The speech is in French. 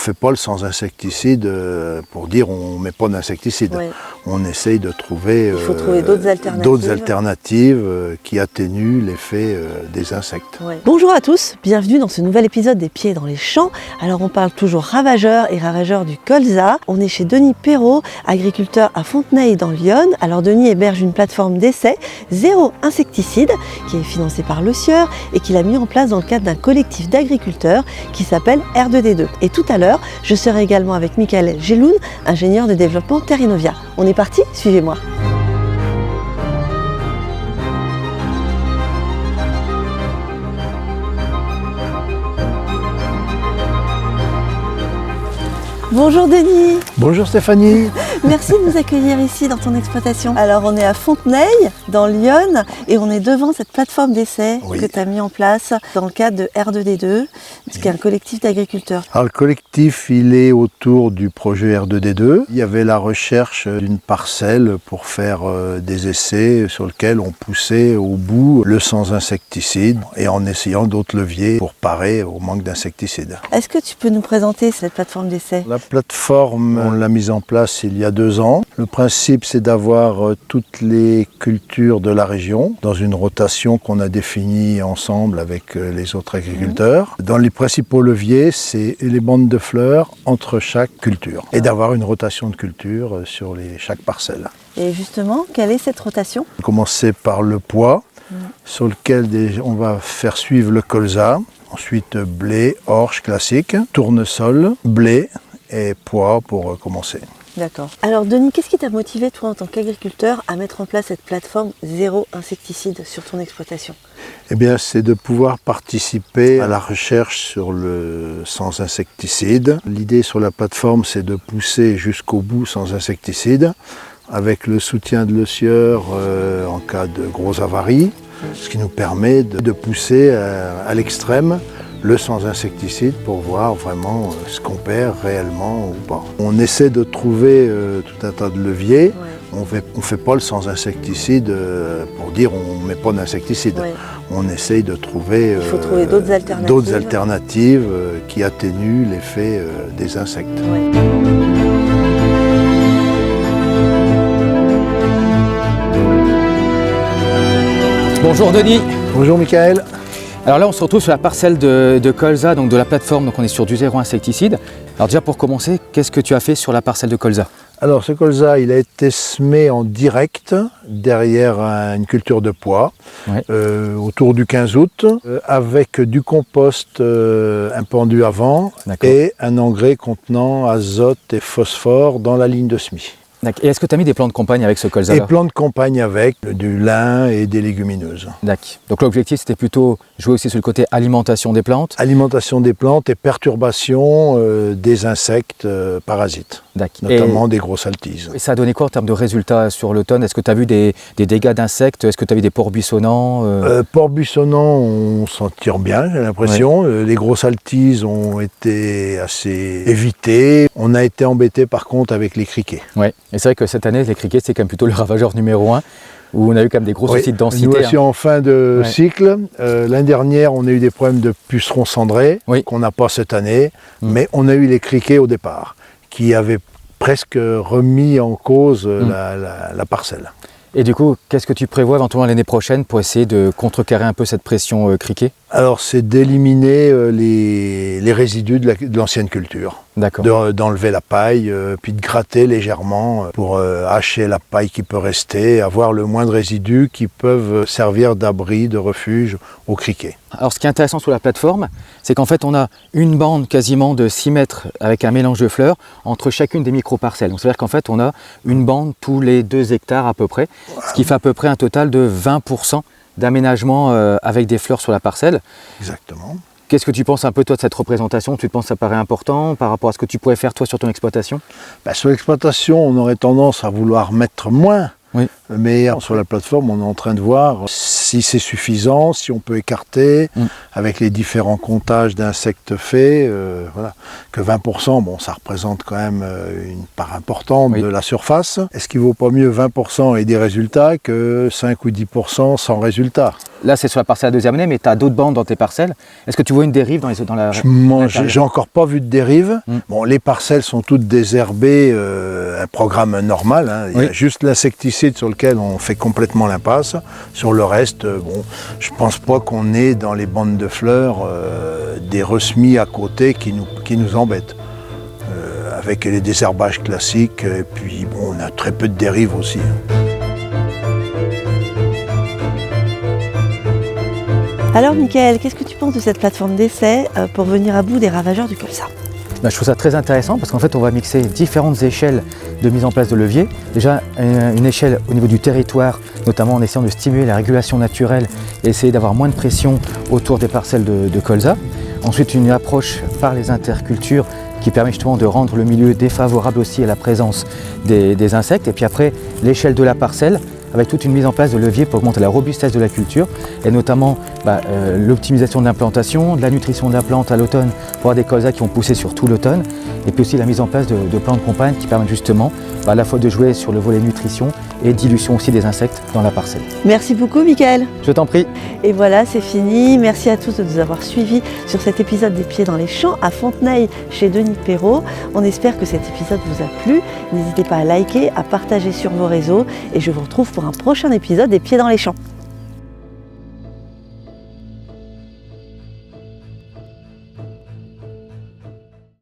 fait pas le sans insecticide pour dire on met pas d'insecticide. Oui. On essaye de trouver, Il faut trouver d'autres alternatives qui atténuent l'effet des insectes. Ouais. Bonjour à tous, bienvenue dans ce nouvel épisode des Pieds dans les champs. Alors on parle toujours ravageurs et ravageurs du colza. On est chez Denis Perrault, agriculteur à Fontenay dans l'Yonne. Alors Denis héberge une plateforme d'essai zéro insecticide qui est financée par le Sieur et qu'il a mis en place dans le cadre d'un collectif d'agriculteurs qui s'appelle R2D2. Et tout à l'heure, je serai également avec Michael Geloun, ingénieur de développement Terrinovia. On est parti, suivez-moi. Bonjour Denis. Bonjour Stéphanie. Merci de nous accueillir ici dans ton exploitation. Alors on est à Fontenay, dans l'Yonne, et on est devant cette plateforme d'essai que tu as mis en place dans le cadre de R2D2, qui est un collectif d'agriculteurs. Alors le collectif, il est autour du projet R2D2. Il y avait la recherche d'une parcelle pour faire des essais sur lesquels on poussait au bout le sans insecticide et en essayant d'autres leviers pour parer au manque d'insecticides. Est-ce que tu peux nous présenter cette plateforme d'essai ? La plateforme, on l'a mise en place il y a 2 ans. Le principe, c'est d'avoir toutes les cultures de la région dans une rotation qu'on a définie ensemble avec les autres agriculteurs. Dans les principaux leviers, c'est les bandes de fleurs entre chaque culture et d'avoir une rotation de culture sur chaque parcelle. Et justement, quelle est cette rotation ? On va commencer par le pois, sur lequel on va faire suivre le colza. Ensuite, blé, orge classique, tournesol, blé et pois pour commencer. D'accord. Alors Denis, qu'est-ce qui t'a motivé toi en tant qu'agriculteur à mettre en place cette plateforme zéro insecticide sur ton exploitation ? Eh bien, c'est de pouvoir participer à la recherche sur le sans insecticide. L'idée sur la plateforme, c'est de pousser jusqu'au bout sans insecticide, avec le soutien de le Sieur en cas de grosses avaries, ce qui nous permet de pousser à l'extrême le sans insecticide pour voir vraiment ce qu'on perd réellement ou pas. On essaie de trouver tout un tas de leviers. Ouais. On fait pas le sans insecticide pour dire on met pas d'insecticide. Ouais. On essaye de trouver, d'autres alternatives qui atténuent l'effet des insectes. Ouais. Bonjour Denis. Bonjour Michael. Alors là on se retrouve sur la parcelle de colza, donc de la plateforme, donc on est sur du zéro insecticide. Alors déjà pour commencer, qu'est-ce que tu as fait sur la parcelle de colza ? Alors ce colza, il a été semé en direct derrière une culture de pois, autour du 15 août, avec du compost impendu avant et un engrais contenant azote et phosphore dans la ligne de semis. Et est-ce que tu as mis des plants de campagne avec ce colza? Et plants de campagne avec du lin et des légumineuses. Donc l'objectif c'était plutôt jouer aussi sur le côté alimentation des plantes. Alimentation des plantes et perturbation des insectes parasites, notamment des grosses altises. Et ça a donné quoi en termes de résultats sur l'automne? Est-ce que tu as vu des dégâts d'insectes? Est-ce que tu as vu des porcs buissonnants? Porcs buissonnants, on s'en tire bien, j'ai l'impression. Les grosses altises ont été assez évitées. On a été embêtés par contre avec les criquets. Et c'est vrai que cette année, les criquets, c'est quand même plutôt le ravageur numéro 1, où on a eu quand même des gros soucis de densité. Nous voici en fin de cycle. L'année dernière, on a eu des problèmes de pucerons cendrés, qu'on n'a pas cette année, mais on a eu les criquets au départ, qui avaient presque remis en cause la parcelle. Et du coup, qu'est-ce que tu prévois éventuellement l'année prochaine pour essayer de contrecarrer un peu cette pression criquet? Alors, c'est d'éliminer les résidus de l'ancienne culture. D'enlever la paille, puis de gratter légèrement pour hacher la paille qui peut rester, avoir le moins de résidus qui peuvent servir d'abri, de refuge aux criquets. Alors ce qui est intéressant sur la plateforme, c'est qu'en fait on a une bande quasiment de 6 mètres avec un mélange de fleurs entre chacune des micro-parcelles. Donc c'est-à-dire qu'en fait on a une bande tous les 2 hectares à peu près, ce qui fait à peu près un total de 20% d'aménagement avec des fleurs sur la parcelle. Exactement. Qu'est-ce que tu penses un peu toi de cette représentation? Tu te penses que ça paraît important par rapport à ce que tu pourrais faire toi sur ton exploitation? Sur l'exploitation, on aurait tendance à vouloir mettre moins. Mais sur la plateforme, on est en train de voir si c'est suffisant, si on peut écarter avec les différents comptages d'insectes faits. Que 20%, ça représente quand même une part importante de la surface. Est-ce qu'il ne vaut pas mieux 20% et des résultats que 5 ou 10% sans résultat? là c'est sur la parcelle à deuxième année, mais tu as d'autres bandes dans tes parcelles. Est-ce que tu vois une dérive dans la... J'ai encore pas vu de dérive. Bon, les parcelles sont toutes désherbées, un programme normal. Hein. Il y a juste l'insecticide sur lequel on fait complètement l'impasse. Sur le reste, bon, je pense pas qu'on ait dans les bandes de fleurs des ressemis à côté qui nous embêtent. Avec les désherbages classiques, et puis bon, on a très peu de dérives aussi. Alors Michael, qu'est-ce que tu penses de cette plateforme d'essai pour venir à bout des ravageurs du colza? Je trouve ça très intéressant parce qu'en fait on va mixer différentes échelles de mise en place de levier. Déjà une échelle au niveau du territoire, notamment en essayant de stimuler la régulation naturelle et essayer d'avoir moins de pression autour des parcelles de colza. Ensuite une approche par les intercultures qui permet justement de rendre le milieu défavorable aussi à la présence des insectes. Et puis après l'échelle de la parcelle, avec toute une mise en place de leviers pour augmenter la robustesse de la culture et notamment l'optimisation de l'implantation, de la nutrition de la plante à l'automne pour avoir des colzas qui vont pousser sur tout l'automne et puis aussi la mise en place de plans de campagne qui permettent justement à la fois de jouer sur le volet nutrition et dilution aussi des insectes dans la parcelle. Merci beaucoup Michael. Je t'en prie. Et voilà, c'est fini. Merci à tous de nous avoir suivis sur cet épisode des Pieds dans les champs à Fontenay chez Denis Perrault. On espère que cet épisode vous a plu. N'hésitez pas à liker, à partager sur vos réseaux et je vous retrouve pour un prochain épisode des Pieds dans les champs.